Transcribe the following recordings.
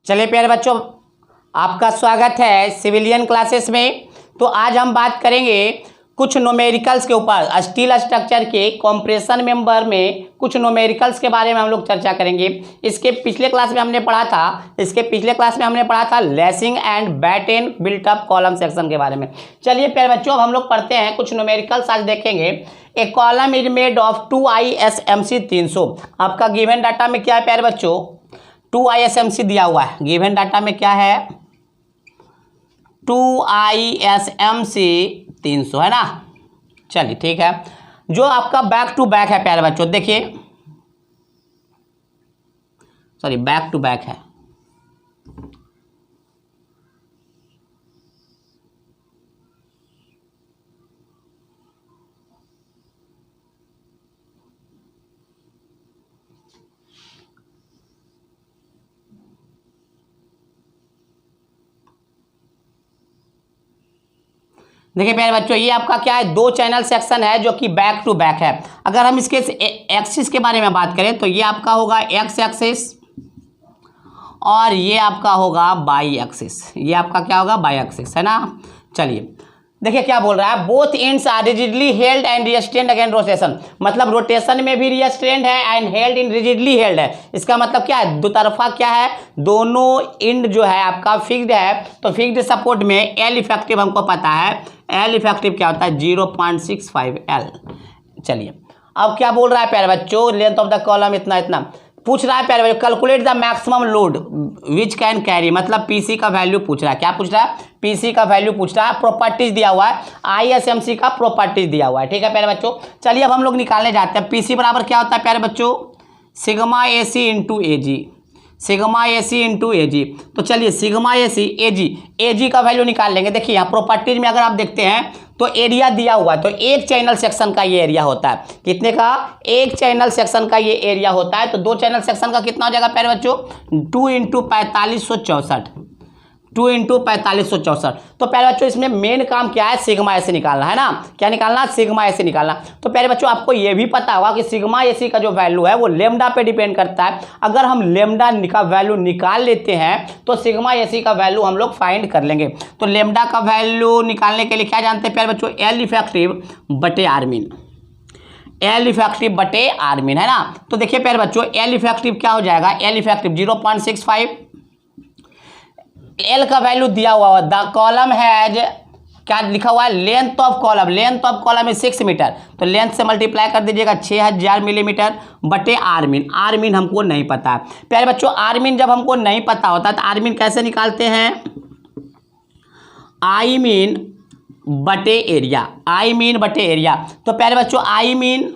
चलिए प्यारे बच्चों, आपका स्वागत है सिविलियन क्लासेस में। तो आज हम बात करेंगे कुछ न्यूमेरिकल्स के ऊपर। स्टील स्ट्रक्चर के कंप्रेशन मेंबर में कुछ न्यूमेरिकल्स के बारे में हम लोग चर्चा करेंगे। इसके पिछले क्लास में हमने पढ़ा था lacing and batten built up column section के बारे में। चलिए प्यारे बच्चों, अब हम लोग पढ़ते हैं कुछ न्यूमेरिकल्स आज देखेंगे। A column is made of 2 ISMC 300। आपका गिवन डाटा में क्या है प्यारे बच्चों? 2 ISMC दिया हुआ है। गिवन डाटा में क्या है? 2 ISMC 300 है ना। चलिए ठीक है। जो आपका बैक टू बैक है प्यारे बच्चों, देखिए, सॉरी बैक टू बैक है। देखिए प्यारे बच्चों, ये आपका क्या है? 2 चैनल सेक्शन है जो कि बैक टू बैक है। अगर हम इसके एक्सिस के बारे में बात करें तो ये आपका होगा एक्स एक्सिस और ये आपका होगा बाई एक्सिस। ये आपका क्या होगा? बाई एक्सिस है ना। चलिए देखिए क्या बोल रहा है। Both ends are rigidly held and restrained against rotation. मतलब रोटेशन में भी रिस्ट्रेन्ड है and held in rigidly held है। इसका मतलब क्या है? दो तरफा क्या है? दोनों एंड जो है आपका फिक्स्ड है। तो फिक्स्ड सपोर्ट में एल इफेक्टिव हमको पता है। एल इफेक्टिव क्या होता है? 0.65 L। चलिए अब क्या बोल रहा है प्यारे बच्चों? लेंथ ऑफ द कॉलम इतना पूछ रहा है प्यारे बच्चों। Calculate the maximum load which can carry. मतलब पीसी का वैल्यू पूछ रहा है। क्या पूछ रहा है? पीसी का वैल्यू पूछ रहा है। प्रॉपर्टीज दिया हुआ है, ISMC का प्रॉपर्टीज दिया हुआ है। ठीक है प्यारे बच्चों। चलिए अब हम लोग निकालने जाते हैं। पीसी बराबर क्या होता है प्यारे बच्चों? Sigma AC into AG। Sigma AC into AG। तो चलिए सिग्मा AC AG का वैल्यू निकाल लेंगे। देखिए यहाँ प्रॉपर्टीज में अगर आप देखते हैं तो एरिया दिया हुआ है। तो एक चैनल सेक्शन का ये एरिया होता है। कितने का? एक चैनल सेक्शन का ये एरिया होता है। तो 2 चैनल सेक्शन का कितना हो जाएगा प्यारे बच्चों? 2 × 4564। 2 × 4564। तो प्यारे बच्चों इसमें मेन काम क्या है? सिग्मा AC निकालना है ना। क्या निकालना? सिग्मा AC निकालना। तो प्यारे बच्चों आपको ये भी पता होगा कि सिग्मा AC का जो वैल्यू है वो लेमडा पे डिपेंड करता है। अगर हम लेमडा का वैल्यू निकाल लेते हैं तो सिग्मा AC का वैल्यू हम लोग फाइंड कर लेंगे। तो लेमडा का वैल्यू निकालने के लिए क्या जानते हैं प्यारे बच्चों? एल इफेक्टिव बटे आर्मिन। एल इफेक्टिव बटे आर्मिन है ना। तो देखिए प्यारे बच्चों एल इफेक्टिव क्या हो जाएगा? L effective 0.65। एल का वैल्यू दिया हुआ है। द कॉलम हैज क्या लिखा हुआ है? Length of column. Length of column है 6 मीटर। तो लेंथ से मल्टीप्लाई कर दीजिएगा 6000 मिलीमीटर बटे आर्मिन। आर्मिन हमको नहीं पता है प्यारे बच्चों। आर्मिन जब हमको नहीं पता होता तो आर्मिन कैसे निकालते हैं? आई मीन बटे एरिया। आई मीन बटे एरिया। तो प्यारे बच्चों आई मीन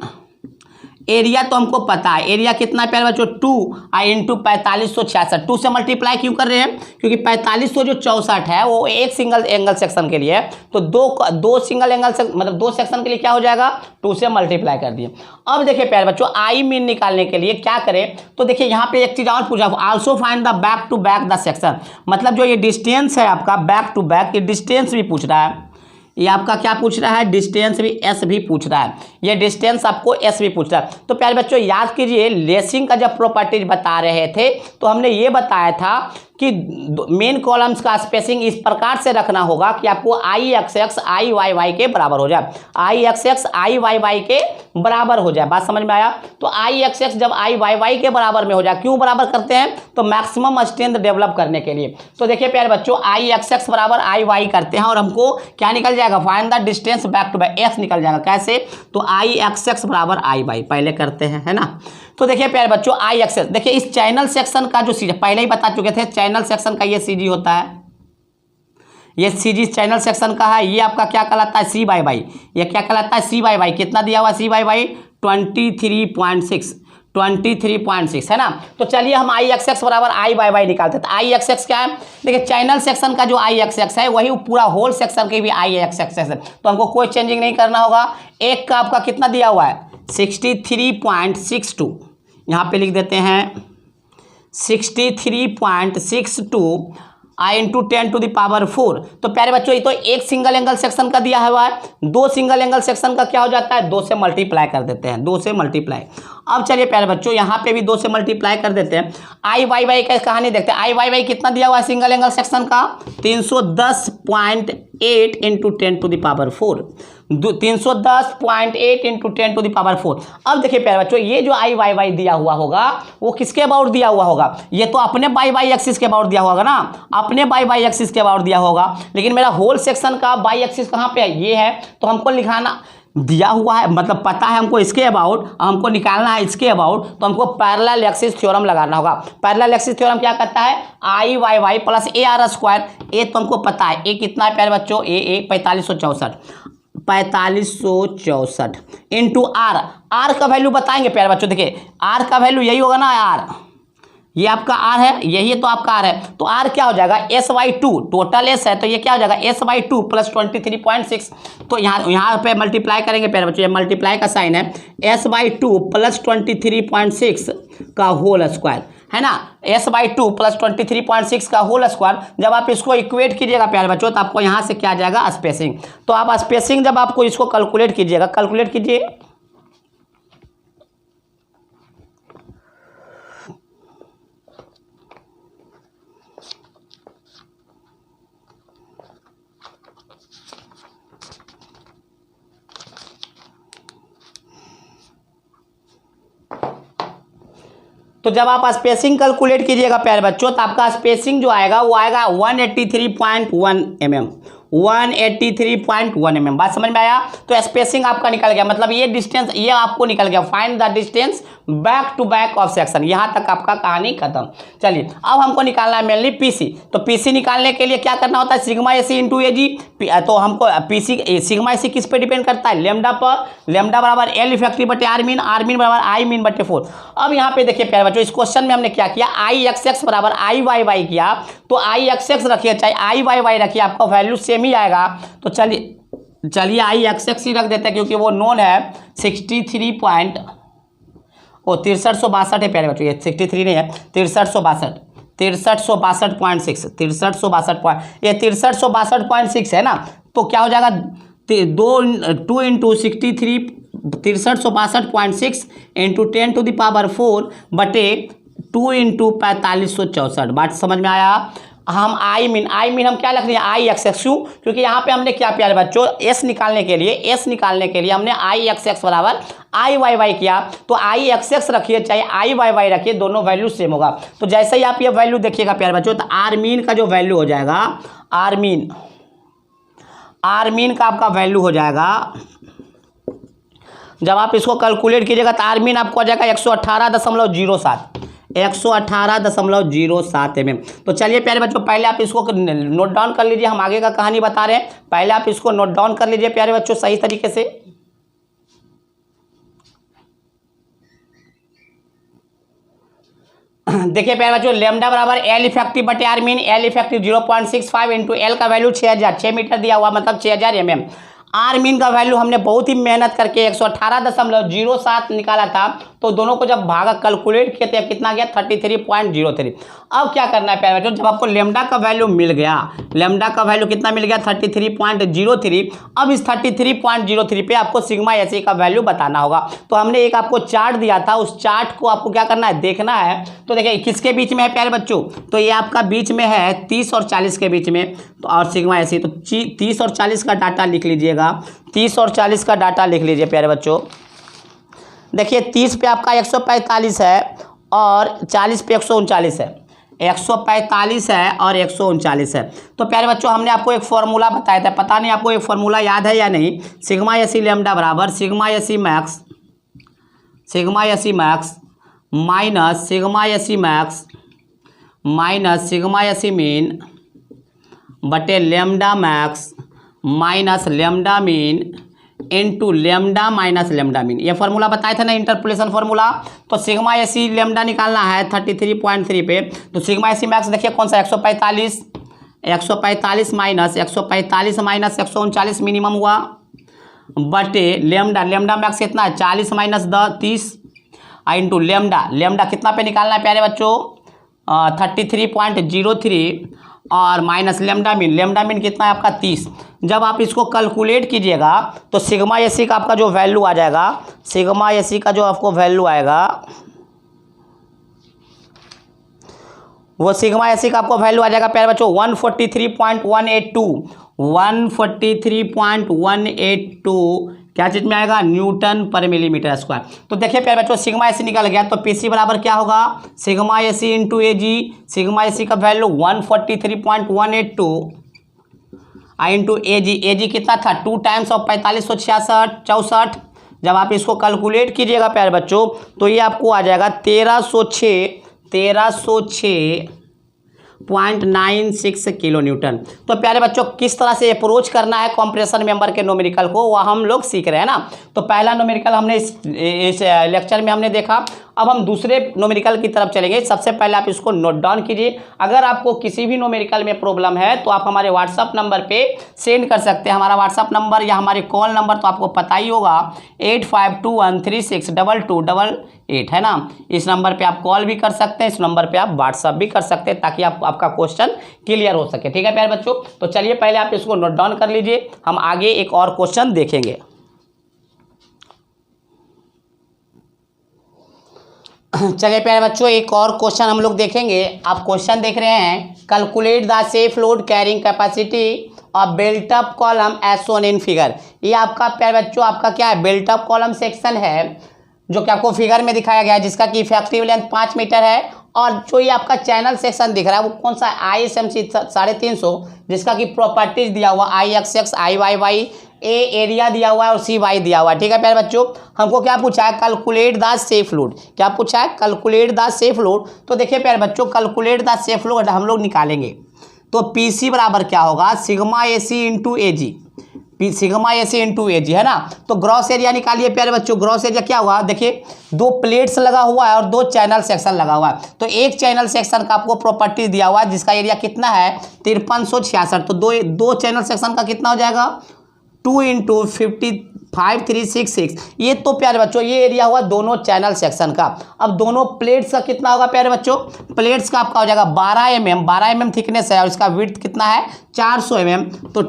एरिया तो हमको पता है। एरिया कितना है प्यारे बच्चों? 2 × 4566। 2 से मल्टीप्लाई क्यों कर रहे हैं? क्योंकि 4564 है वो एक सिंगल एंगल सेक्शन के लिए है। तो दो सिंगल एंगल से मतलब 2 सेक्शन के लिए क्या हो जाएगा? 2 से मल्टीप्लाई कर दिए। अब देखिए प्यारे बच्चों आई मीन निकालने के लिए क्या करें? तो देखिए यहाँ पे एक चीज़ और पूछा, also find the back to back the section. मतलब जो ये डिस्टेंस है आपका बैक टू बैक, ये डिस्टेंस भी पूछ रहा है। ये आपका क्या पूछ रहा है? डिस्टेंस भी S भी पूछ रहा है। ये डिस्टेंस आपको S भी पूछ रहा है। तो प्यारे बच्चों याद कीजिए लेसिंग का जब प्रॉपर्टीज बता रहे थे तो हमने ये बताया था कि मेन कॉलम्स का स्पेसिंग इस प्रकार से रखना होगा कि आपको IXX IYY के बराबर हो जाए। IXX IYY के बराबर हो जाए। बात समझ में आया? तो IXX जब IYY के बराबर में हो जाए, क्यों बराबर करते हैं? तो मैक्सिमम स्ट्रेंथ डेवलप करने के लिए। तो देखिए प्यारे बच्चों IXX बराबर IY करते हैं और हमको क्या निकल जाएगा? Find the distance back to back X निकल जाएगा। कैसे? तो IXX बराबर IY पहले करते हैं है ना। तो देखिए प्यारे बच्चों IXX, देखिए इस चैनल सेक्शन का जो CG पहले ही बता चुके थे, चैनल सेक्शन का ये CG होता है। ये CG चैनल सेक्शन का है। ये आपका क्या कहलाता है? C/Y। ये क्या कहलाता है? C/Y। कितना दिया हुआ C/Y? 23.6 है ना। तो चलिए हम IXX बराबर I/Y निकालते हैं। तो IXX क्या है? देखिए चैनल सेक्शन का जो IXX है वही पूरा होल सेक्शन के भी IXX है। तो हमको कोई चेंजिंग नहीं करना होगा। एक का आपका कितना दिया हुआ है? 63.62। यहाँ पे लिख देते हैं 63.62 I × 10⁴। तो प्यारे बच्चों ये तो एक सिंगल एंगल सेक्शन का दिया हुआ है। 2 सिंगल एंगल सेक्शन का क्या हो जाता है? 2 से मल्टीप्लाई कर देते हैं। 2 से मल्टीप्लाई। अब चलिए प्यारे बच्चों यहाँ पे भी 2 से मल्टीप्लाई कर देते हैं। आई वाई वाई का कहानी देखते हैं। आई वाई वाई कितना दिया हुआ है सिंगल एंगल सेक्शन का 310.8 into 10 to the power 4, 310.8 into 10 to the power 4। अब देखिए प्यारे बच्चों ये जो आई वाई वाई दिया हुआ होगा वो किसके अबाउट दिया हुआ होगा, ये तो अपने बाई बाई एक्सिस के अबाउट दिया होगा ना, अपने बाई बाई एक्सिस के अबाउट दिया होगा। लेकिन मेरा होल सेक्शन का बाई एक्सिस कहाँ पे है, ये है, तो हमको लिखाना दिया हुआ है, मतलब पता है हमको इसके अबाउट, हमको निकालना है इसके अबाउट, तो हमको पैरेलल एक्सिस थ्योरम लगाना होगा। पैरेलल एक्सिस थ्योरम क्या कहता है, I y y plus a r square. A तो हमको पता है, ए कितना है प्यारे बच्चों, ए 4564 इंटू आर। आर का वैल्यू बताएंगे प्यारे बच्चों, देखिए आर का वैल्यू यही होगा ना, आर ये आपका आर है, यही तो आपका आर है, तो आर क्या हो जाएगा S/2, टोटल एस है तो ये क्या हो जाएगा S/2 प्लस 23.6। तो यहाँ पे मल्टीप्लाई करेंगे प्यारे बच्चों, ये मल्टीप्लाई का साइन है, S/2 प्लस 23.6 का होल स्क्वायर है ना, S/2 प्लस 23.6 का होल स्क्वायर। जब आप इसको इक्वेट कीजिएगा प्यारे बच्चों तो आपको यहाँ से क्या आ जाएगा स्पेसिंग। तो आप स्पेसिंग जब आपको इसको कैलकुलेट कीजिएगा, कैलकुलेट कीजिए, तो जब आप स्पेसिंग कैलकुलेट कीजिएगा प्यारे बच्चों तो आपका स्पेसिंग जो आएगा वो आएगा 183.1 mm, 183.1 mm। बात समझ में आया। तो स्पेसिंग आपका निकल गया, मतलब ये डिस्टेंस ये आपको निकल गया। Find the distance back to back of section, यहाँ तक आपका कहानी खत्म। चलिए अब हमको निकालना है मेनली पीसी। तो पीसी निकालने के लिए क्या करना होता है, सिग्मा एसी इंटू एजी। तो हमको पीसी सिग्मा एसी किस पे डिपेंड करता है, लेमडा पर। लेमडा बराबर एल इफेक्टिव बटे आर मीन, आर मीन बराबर आई मीन बटे 4। अब यहाँ पे देखिए प्यारे बच्चों इस क्वेश्चन में हमने क्या किया, आई एक्स एक्स बराबर आई वाई वाई किया। तो आई एक्स एक्स रखिए चाहे आई वाई वाई रखिए, आपका वैल्यू सेम ही आएगा। तो चलिए आई एक्स एक्स ही रख देते हैं क्योंकि वो नोन है 63.62 है प्यारे बच्चों, ये 63 नहीं है, 6362.6 ये 6362.6 है ना। तो क्या हो जाएगा 2 into 63 6362.6 into 10 to the power 4 बटे 2 इंटू 4564। बात समझ में आया। हम आई मीन हम क्या लिख रहे हैं, आई एक्स एक्स, क्योंकि यहाँ पे हमने क्या प्यारे बच्चों एस निकालने के लिए हमने आई एक्स एक्स बराबर आई वाई वाई किया। तो आई एक्स एक्स रखिए चाहे आई वाई वाई रखिए, दोनों वैल्यू सेम होगा। तो जैसे ही आप ये वैल्यू देखिएगा प्यारे बच्चों तो आर मीन का जो वैल्यू हो जाएगा, आर मीन का आपका वैल्यू हो जाएगा, जब आप इसको कैलकुलेट कीजिएगा तो आर मीन आपको आ जाएगा 118.07 mm। तो चलिए प्यारे बच्चों पहले आप इसको नोट डाउन कर लीजिए, हम आगे का कहानी बता रहे हैं, पहले आप इसको नोट डाउन कर लीजिए प्यारे बच्चों सही तरीके से। देखिए प्यारे बच्चों लेमडा बराबर एल इफेक्टिव बटे R mean, L effective 0.65 into L का वैल्यू 6000, 6 मीटर दिया हुआ मतलब 6000 mm। आर मीन का वैल्यू हमने बहुत ही मेहनत करके 118.07 निकाला था। तो दोनों को जब भागा कैलकुलेट किए थे कितना गया 33.03। अब क्या करना है प्यारे बच्चों, जब आपको लेमडा का वैल्यू मिल गया, लेमडा का वैल्यू कितना मिल गया 33.03। अब इस 33.03 पे आपको सिग्मा एसी का वैल्यू बताना होगा। तो हमने एक आपको चार्ट दिया था, उस चार्ट को आपको क्या करना है देखना है। तो देखिए किसके बीच में है प्यारे बच्चों, तो ये आपका बीच में है 30 और 40 के बीच में, तो और सिग्मा एसी। तो 30 और 40 का डाटा लिख लीजिएगा, 30 और 40 का डाटा लिख लीजिए प्यारे बच्चों। देखिए 30 पे आपका 145 है और 40 पे 139 है, 145 है और 139 है। तो प्यारे बच्चों हमने आपको एक फॉर्मूला बताया था, पता नहीं आपको एक फॉर्मूला याद है या नहीं। सिग्मा एसी लेमडा बराबर sigma a c max minus sigma a c mean बटे lambda max minus lambda mean into lambda minus lambda mean. ये फार्मूला बताया था ना इंटरपोलेशन फार्मूला। तो सिग्मा एसी लेमडा निकालना है 33.3 पे। तो सिग्मा एसी मैक्स देखिए कौन सा 145 माइनस 139 मिनिमम हुआ बटे लेमडा मैक्स कितना है 40 माइनस 30 इंटू लेमडा कितना पे निकालना है प्यारे बच्चों 33.03 और माइनस लेमडा मीन कितना है आपका 30। जब आप इसको कैलकुलेट कीजिएगा तो सिग्मा एसी का आपका जो वैल्यू आ जाएगा, सिग्मा एसी का जो आपको वैल्यू आएगा, वो सिग्मा एसी का आपको वैल्यू आ जाएगा प्यारे बच्चों 143.182, 143.182 क्या चीज में आएगा, न्यूटन पर मिलीमीटर स्क्वायर। तो देखिए प्यारे बच्चों सिग्मा एसी निकल गया, तो पीसी बराबर क्या होगा, सिग्मा एसी इंटू एजी, सिग्मा एसी का वैल्यू 143.182 इंटू एजी कितना था 2 टाइम्स ऑफ 4566 जब आप इसको कैलकुलेट कीजिएगा प्यारे बच्चों तो ये आपको आ जाएगा 1306.96 किलो न्यूटन। तो प्यारे बच्चों किस तरह से अप्रोच करना है कंप्रेसर मेंबर के न्यूमेरिकल को वह हम लोग सीख रहे हैं ना। तो पहला न्यूमेरिकल हमने इस लेक्चर में हमने देखा, अब हम दूसरे न्यूमेरिकल की तरफ चलेंगे। सबसे पहले आप इसको नोट डाउन कीजिए। अगर आपको किसी भी न्यूमेरिकल में प्रॉब्लम है तो आप हमारे व्हाट्सअप नंबर पे सेंड कर सकते हैं। हमारा व्हाट्सअप नंबर या हमारे कॉल नंबर तो आपको पता ही होगा 8521362288 है ना। इस नंबर पे आप कॉल भी कर सकते हैं, इस नंबर पे आप व्हाट्सअप भी कर सकते हैं ताकि आपका क्वेश्चन क्लियर हो सके। ठीक है प्यारे बच्चों, तो चलिए पहले आप इसको नोट डाउन कर लीजिए, हम आगे एक और क्वेश्चन देखेंगे। चलिए प्यारे बच्चों एक और क्वेश्चन हम लोग देखेंगे। आप क्वेश्चन देख रहे हैं, calculate the safe load carrying capacity of built up column as shown in figure. ये आपका प्यारे बच्चों आपका क्या है, बिल्ट अप कॉलम सेक्शन है जो कि आपको फिगर में दिखाया गया है, जिसका कि इफेक्टिव लेंथ 5 मीटर है। और जो ये आपका चैनल सेक्शन दिख रहा है वो कौन सा, ISMC 350, जिसका कि प्रॉपर्टीज दिया हुआ IXX IYY, ए एरिया दिया हुआ है और CY दिया हुआ है। ठीक है प्यारे बच्चों, हमको क्या पूछा है, कैलकुलेट द सेफ लोड। क्या पूछा है, कैलकुलेट द सेफ लोड। तो देखिए प्यारे बच्चों कैलकुलेट द सेफ लोड हम लोग निकालेंगे तो PC बराबर क्या होगा, सिग्मा AC इंटू एजी, सिग्मा एसी इंटू एजी है ना। तो ग्रॉस एरिया निकालिए प्यारे बच्चों। ग्रॉस एरिया क्या हुआ, देखिए 2 प्लेट्स लगा हुआ है और 2 चैनल सेक्शन लगा हुआ है। तो एक चैनल सेक्शन का आपको प्रॉपर्टी दिया हुआ है जिसका एरिया कितना है 5366। तो दो चैनल सेक्शन का कितना हो जाएगा 2 इंटू 5366। ये तो प्यारे बच्चों ये एरिया हुआ दोनों चैनल सेक्शन का। अब दोनों प्लेट्स का कितना होगा प्यारे बच्चों, प्लेट्स का आपका हो जाएगा 12 mm थिकनेस है और इसका विड्थ कितना है 400 mm। तो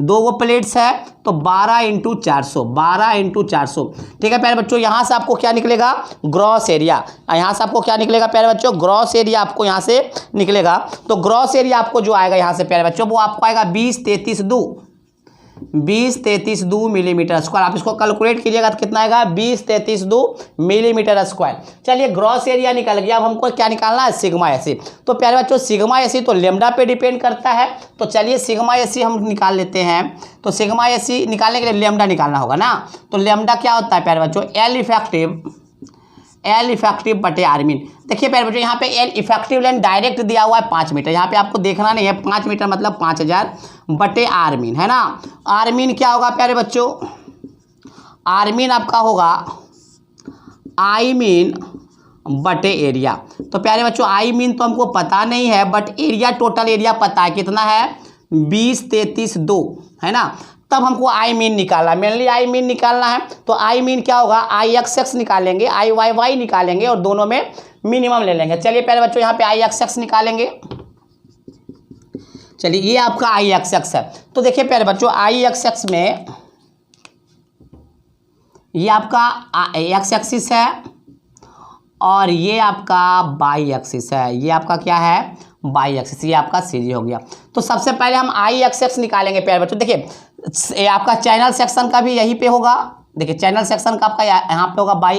2 प्लेट्स है तो 12 इंटू 400। ठीक है प्यारे बच्चों, यहाँ से आपको क्या निकलेगा, ग्रॉस एरिया। यहाँ से आपको क्या निकलेगा प्यारे बच्चों, ग्रॉस एरिया आपको यहाँ से निकलेगा। तो ग्रॉस एरिया आपको जो आएगा यहाँ से प्यारे बच्चों वो आपको आएगा 2033.2 मिलीमीटर स्क्वायर। आप इसको कैलकुलेट कीजिएगा तो कितना आएगा 2033.2 मिलीमीटर स्क्वायर। चलिए ग्रॉस एरिया निकल गया। अब हमको क्या निकालना है, सिग्मा एसी। तो प्यारे बच्चों सिग्मा एसी तो लेमडा पे डिपेंड करता है। तो चलिए सिग्मा एसी हम निकाल लेते हैं। तो सिग्मा एसी निकालने के लिए लेमडा निकालना होगा ना। तो लेमडा क्या होता है प्यारे बच्चों, एल इफेक्टिव बटे आर्मीन। देखिए प्यारे बच्चों यहाँ पे एल इफेक्टिव लेंथ डायरेक्ट दिया हुआ है 5 मीटर, यहाँ पे आपको देखना नहीं है 5 मीटर मतलब 5000 बटे आर्मीन है ना। आर्मीन क्या होगा प्यारे बच्चों, आर्मीन आपका होगा आई मीन बटे एरिया। तो प्यारे बच्चों आई मीन तो हमको पता नहीं है बट एरिया टोटल एरिया पता है कितना है 2033.2 है ना। तब हमको आई मीन निकालना है, मेनली आई मीन निकालना है। तो आई मीन क्या होगा, IXX निकालेंगे, IYY निकालेंगे और दोनों में मिनिमम ले लेंगे। चलिए प्यारे बच्चों यहाँ पे IXX निकालेंगे। चलिए ये आपका IXX है। तो देखिए प्यारे बच्चों IXX में ये आपका X एक्सिस है और ये आपका बाई एक्सिस है। ये आपका क्या है, बाई एक्सिस। ये आपका सीधी हो गया। तो सबसे पहले हम IXX निकालेंगे प्यारे बच्चों। देखिए आपका चैनल सेक्शन का भी यहीं पे होगा। देखिए चैनल सेक्शन का आपका यहाँ पे होगा बाई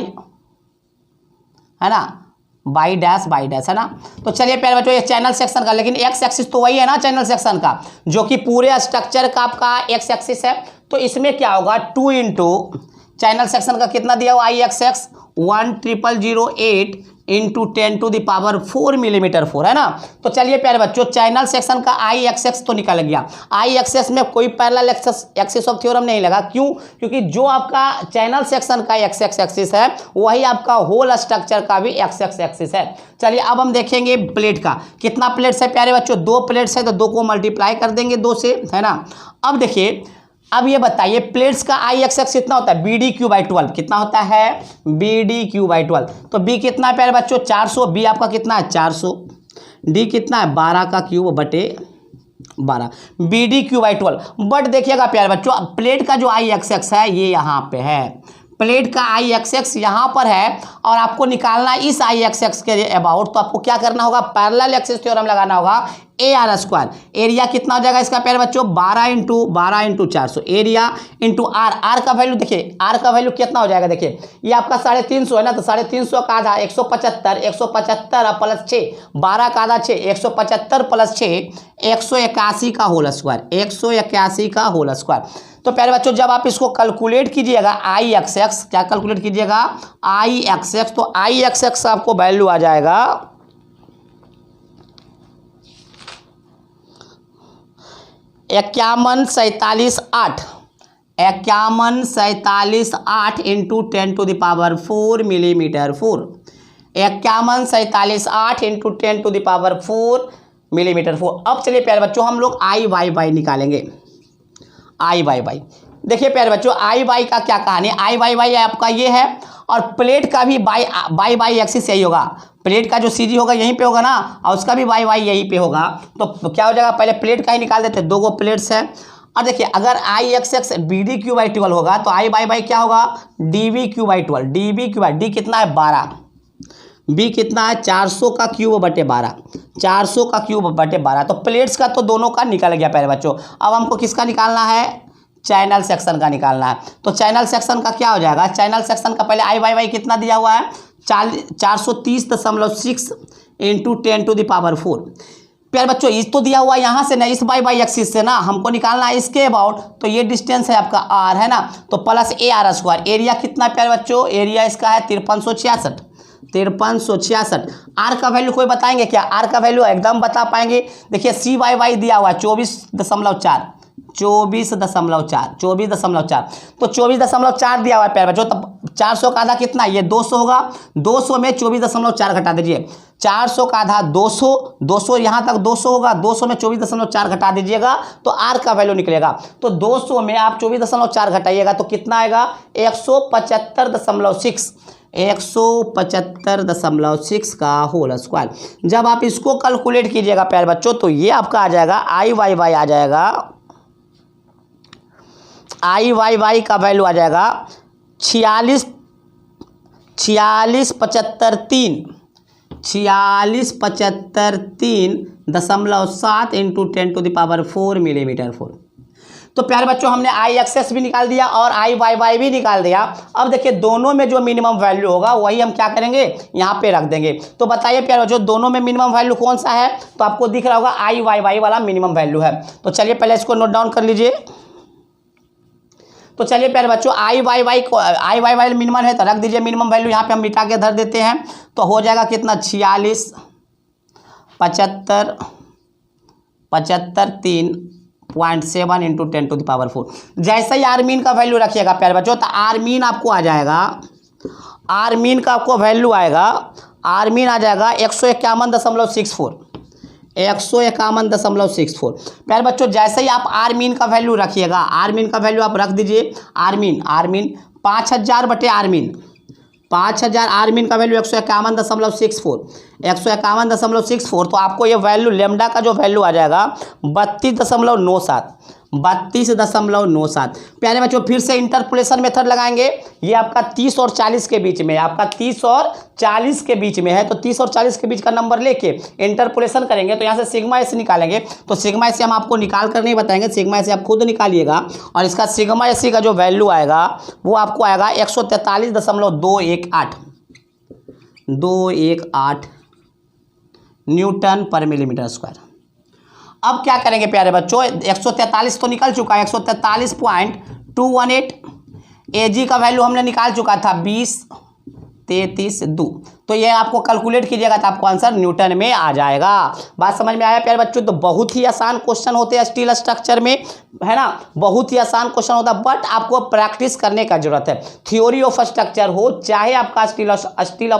है ना, बाई डैश है ना। तो चलिए प्यारे बच्चों ये चैनल सेक्शन का, लेकिन एक्स एक्सिस तो वही है ना चैनल सेक्शन का, जो कि पूरे स्ट्रक्चर का आपका एक्स एक्सिस है। तो इसमें क्या होगा 2 इंटू चैनल सेक्शन का कितना दिया हुआ IXX 1008 इंटू 10⁴ मिलीमीटर 4 है ना। तो चलिए प्यारे बच्चों चैनल सेक्शन का IXX तो निकल गया। IXX में कोई पैरेलल एक्सिस ऑफ थ्योरम नहीं लगा, क्यों, क्योंकि जो आपका चैनल सेक्शन का XX एक्सिस है वही आपका होल स्ट्रक्चर का भी XX एक्सिस है। चलिए अब हम देखेंगे प्लेट का, कितना प्लेट्स है प्यारे बच्चों, 2 प्लेट्स है तो 2 को मल्टीप्लाई कर देंगे 2 से है ना। अब देखिए अब ये बताइए प्लेट्स का IXX कितना होता है, BD/12 कितना होता है, BD/12। तो B कितना है प्यारे बच्चों 400, B आपका कितना है 400, D कितना है 12 का क्यूब बटे 12, BD/12। बट देखिएगा प्यारे बच्चों, प्लेट का जो आई एक्स है ये यहाँ पे है, प्लेट का आई एक्स यहाँ पर है और आपको निकालना है इस आई एक्स के अबाउट। तो आपको क्या करना होगा, पैरेलल एक्सिस थ्योरम लगाना होगा। AR², एरिया कितना हो जाएगा इसका प्यारे बच्चों, 12 into 400, area into are. Are का वैल्यू देखिए, आर का वैल्यू कितना हो जाएगा, देखिए ये आपका 350 है ना, तो 350 का आधा 175, 175 प्लस 6, 12 का आधा 6, 175 प्लस 6, 181 का होल स्क्वायर, 181 का होल स्क्वायर। तो प्यारे बच्चों जब आप इसको कैलकुलेट कीजिएगा आई एक्स, क्या कैलकुलेट कीजिएगा, आई एक्स, तो आई एक्स आपको वैल्यू आ जाएगा 5147.8, 5147.8 इंटू 10⁴ मिलीमीटर 4, 5147.8 इंटू 10⁴ मिलीमीटर 4। अब चलिए प्यारे बच्चों हम लोग आई वाई निकालेंगे, आई वाई। देखिए प्यारे बच्चों आई वाई का क्या कहानी, आई वाई आपका ये है और प्लेट का भी बाई एक्सिस यही होगा, प्लेट का जो CG होगा यहीं पे होगा ना और उसका भी वाई यहीं पे होगा। तो क्या हो जाएगा, पहले प्लेट का ही निकाल देते, 2 गो प्लेट्स हैं। और देखिए अगर आई एक्स BD/12 होगा तो आई वाई क्या होगा, DB/12, DB/डी कितना है 12, बी कितना है 400 का क्यूब बटे 12, 400 का क्यूब बटे 12। तो प्लेट्स का तो दोनों का निकल गया प्यारे बच्चों। अब हमको किसका निकालना है, चैनल सेक्शन का निकालना है। तो चैनल सेक्शन का क्या हो जाएगा, चैनल सेक्शन का पहले आई वाई कितना दिया हुआ है, 430.6 इंटू 10⁴। प्यारे बच्चों इस तो दिया हुआ है यहाँ से ना, इस बाई एक्सिस से ना, हमको निकालना है इसके अबाउट। तो ये डिस्टेंस है आपका R है ना, तो प्लस AR²। एरिया कितना प्यारे बच्चों, एरिया इसका है 5366। आर का वैल्यू कोई बताएंगे क्या, आर का वैल्यू एकदम बता पाएंगे। देखिए CY दिया हुआ है 24.4, 24.4, 24.4। तो 24.4 दिया हुआ है प्यारे बच्चों। तब 400 का आधा कितना, ये 200 होगा, 200 में 24.4 घटा दीजिए, 400 का आधा 200, 200 यहाँ तक 200 होगा, 200 में 24.4 घटा दीजिएगा तो आर का वैल्यू निकलेगा। तो 200 में आप 24.4 घटाइएगा तो कितना आएगा, 175.6, 175.6 का होल स्क्वायर। जब आप इसको कैलकुलेट कीजिएगा प्यारे बच्चों तो ये आपका आ जाएगा आई वाई आ जाएगा, आई वाई का वैल्यू आ जाएगा 4675.3 इंटू 10⁴ मिलीमीटर 4। तो प्यारे बच्चों हमने आई एक्स भी निकाल दिया और आई वाई भी निकाल दिया। अब देखिए दोनों में जो मिनिमम वैल्यू होगा वही हम क्या करेंगे, यहाँ पे रख देंगे। तो बताइए प्यारे बच्चों दोनों में मिनिमम वैल्यू कौन सा है, तो आपको दिख रहा होगा आई वाई वाला मिनिमम वैल्यू है। तो चलिए पहले इसको नोट डाउन कर लीजिए। तो चलिए प्यारे बच्चों आई वाई मिनिमम है तो रख दीजिए मिनिमम वैल्यू, यहाँ पे हम मिटा के धर देते हैं। तो हो जाएगा कितना 46.75.3.7 इंटू 10⁴। जैसे ही आर मीन का वैल्यू रखिएगा प्यारे बच्चों तो आर मीन आपको आ जाएगा, आर मीन का आपको वैल्यू आएगा, आर मीन आ जाएगा 151.64, 151.64। प्यारे बच्चों जैसे ही आप आर मीन का वैल्यू रखिएगा, आर मीन का वैल्यू आप रख दीजिए, आर मीन 5000 बटे आर मीन, 5000 आर मीन का वैल्यू 151.64, 151.64। तो आपको ये वैल्यू लेमडा का जो वैल्यू आ जाएगा 32.97, 32.97। प्यारे बच्चों फिर से इंटरपोलेशन मेथड लगाएंगे। ये आपका 30 और 40 के बीच में है, आपका 30 और 40 के बीच में है। तो 30 और 40 के बीच का नंबर लेके इंटरपोलेशन करेंगे तो यहाँ से सिग्मा एस निकालेंगे। तो सिग्मा एस हम आपको निकाल कर नहीं बताएंगे, सिग्मा एस आप खुद निकालिएगा और इसका सिग्मा एस का जो वैल्यू आएगा वो आपको आएगा 143.218 न्यूटन पर मिलीमीटर स्क्वायर। अब क्या करेंगे प्यारे बच्चों, 143 तो निकल चुका है, 143.218। एजी का वैल्यू हमने निकाल चुका था 20.33.2। तो ये आपको कैलकुलेट कीजिएगा तो आपको आंसर न्यूटन में आ जाएगा। बात समझ में आया प्यारे बच्चों। तो बहुत ही आसान क्वेश्चन होते हैं स्टील स्ट्रक्चर में, है ना, बहुत ही आसान क्वेश्चन होता है, बट आपको प्रैक्टिस करने का जरूरत है। थ्योरी ऑफ स्ट्रक्चर हो चाहे आपका स्टील ऑफ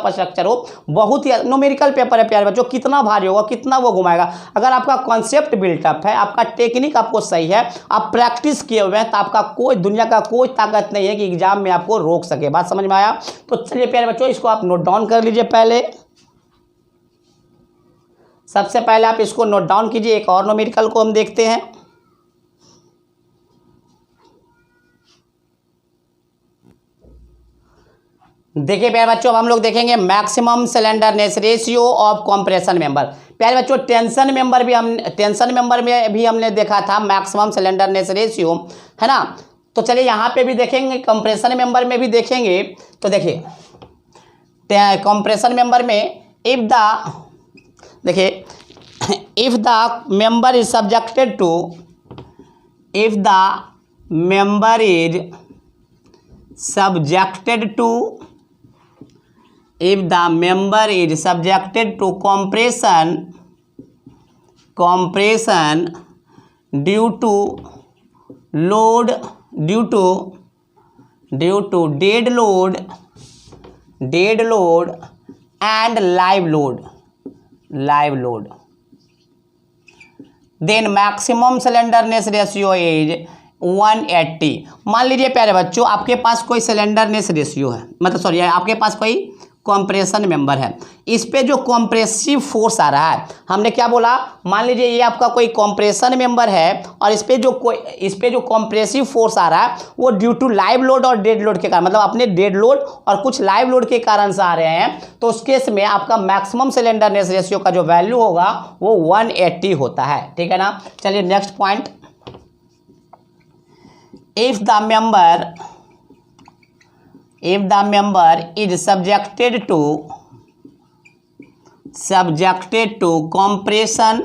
स्ट्रक्चर हो, बहुत ही न्यूमेरिकल पेपर है प्यारे बच्चों। कितना भारी होगा, कितना वो घुमाएगा। अगर आपका कॉन्सेप्ट बिल्टअप है, आपका टेक्निक आपको सही है, आप प्रैक्टिस किए हुए हैं, तो आपका कोई दुनिया का कोई ताकत नहीं है कि एग्जाम में आपको रोक सके। बात समझ में आया। तो चलिए प्यारे बच्चों इसको आप नोट डाउन कर लीजिए पहले। सबसे पहले आप इसको नोट डाउन कीजिए। एक और न्यूमेरिकल को हम देखते हैं। देखिए प्यारे बच्चों, अब हम लोग देखेंगे maximum slenderness ratio of compression member. प्यारे बच्चों, टेंशन मेंबर में भी हमने देखा था मैक्सिमम स्लेंडरनेस रेशियो, है ना। तो चलिए यहाँ पे भी देखेंगे, कंप्रेशन मेंबर में भी देखेंगे। तो देखिए कंप्रेशन मेंबर में if the member is subjected to if the member is subjected to compression due to dead load and live load, then maximum slenderness ratio is 180। मान लीजिए प्यारे बच्चों, आपके पास कोई स्लेंडरनेस रेशियो है, मतलब सॉरी, आपके पास कोई कंप्रेशन मेंबर है। इस पे जो कंप्रेसिव फोर्स आ रहा है, हमने क्या बोला, मान लीजिए ये आपका कोई कंप्रेशन मेंबर है और इस पे जो कंप्रेसिव फोर्स आ रहा है वो ड्यू टू लाइव लोड और डेड लोड के कारण, मतलब अपने डेड लोड और कुछ लाइव लोड के कारण से आ रहे हैं। तो उस केस में आपका मैक्सिमम स्लेंडरनेस रेशियो का जो वैल्यू होगा वो 180 होता है, ठीक है ना। चलिए next point, if the member is subjected to compression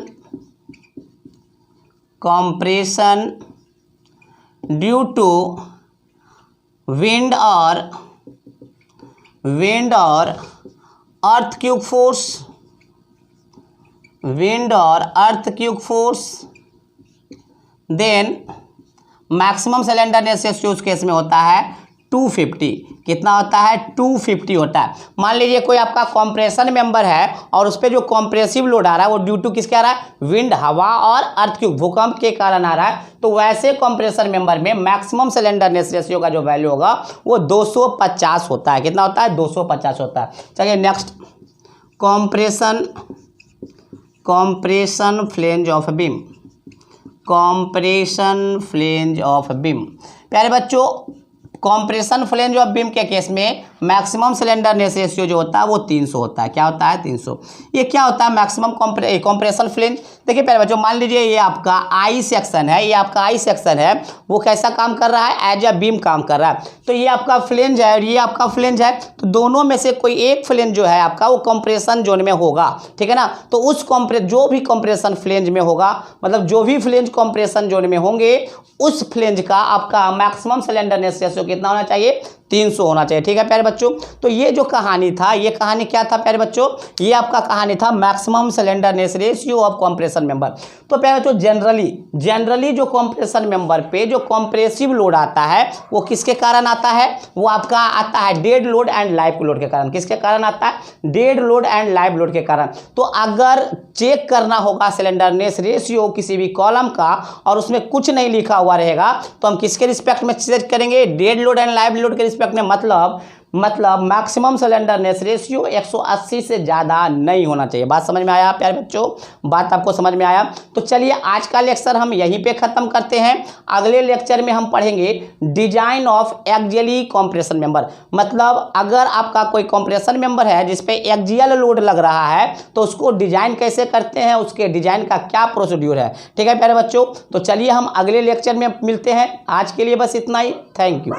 due to wind or earthquake force, then maximum slenderness ratio उस केस में होता है 250। कितना होता है? 250 होता है। मान लीजिए कोई आपका कंप्रेशन मेंबर है और उस पर जो कंप्रेसिव लोड आ रहा है वो ड्यू टू किसके आ रहा है? विंड, हवा और अर्थक्वेक, भूकंप के कारण आ रहा है। तो वैसे कंप्रेशन मेंबर में मैक्सिमम स्लेंडरनेस रेशियो का जो वैल्यू होगा वो 250 होता है। कितना होता है? 250 होता है। चलिए next, compression flange of beam. प्यारे बच्चों, कंप्रेशन फ्लेंज ऑफ बीम के केस में मैक्सिमम स्लेंडरनेस रेशियो जो होता है वो 300 होता है। क्या होता है? 300। ये क्या होता है मैक्सिमम कंप्रेशन फ्लेंज? देखिए प्यारे बच्चों, मान लीजिए ये आपका आई सेक्शन है, वो कैसा काम कर रहा है? एज अ बीम काम कर रहा है। तो ये आपका फ्लेंज है और ये आपका फ्लेंज है, तो दोनों में से कोई एक फ्लेंज जो है आपका वो कंप्रेशन जोन में होगा, ठीक है ना। तो उस जो भी कंप्रेशन फ्लेंज में होगा, मतलब जो भी फ्लेंज कंप्रेशन जोन में होंगे, उस फ्लेंज का आपका मैक्सिमम स्लेंडरनेस रेशियो कितना होना चाहिए? 300 होना चाहिए, ठीक है प्यारे बच्चों। तो ये जो कहानी था, ये कहानी क्या था प्यारे बच्चों? ये आपका कहानी था maximum slenderness ratio of compression member. तो प्यारे बच्चों, जनरली जो कंप्रेशन मेंबर पे जो कंप्रेसिव लोड आता है वो किसके कारण आता है? वो आपका आता है dead load and live load के कारण। किसके कारण आता है? Dead load and live load के कारण। तो अगर चेक करना होगा स्लेंडरनेस रेशियो किसी भी कॉलम का और उसमें कुछ नहीं लिखा हुआ रहेगा, तो हम किसके रिस्पेक्ट में चेक करेंगे? Dead load and live load के रिस्पेक्ट में। मतलब मैक्सिमम स्लेंडरनेस रेशियो 180 से ज़्यादा नहीं होना चाहिए। बात समझ में आया प्यारे बच्चों? बात आपको समझ में आया? तो चलिए आज का लेक्चर हम यहीं पे ख़त्म करते हैं। अगले लेक्चर में हम पढ़ेंगे design of axially compression member. मतलब अगर आपका कोई कंप्रेशन मेंबर है जिस पे एक्सियल लोड लग रहा है, तो उसको डिजाइन कैसे करते हैं, उसके डिजाइन का क्या प्रोसीड्यूर है, ठीक है प्यारे बच्चों। तो चलिए हम अगले लेक्चर में मिलते हैं। आज के लिए बस इतना ही। Thank you.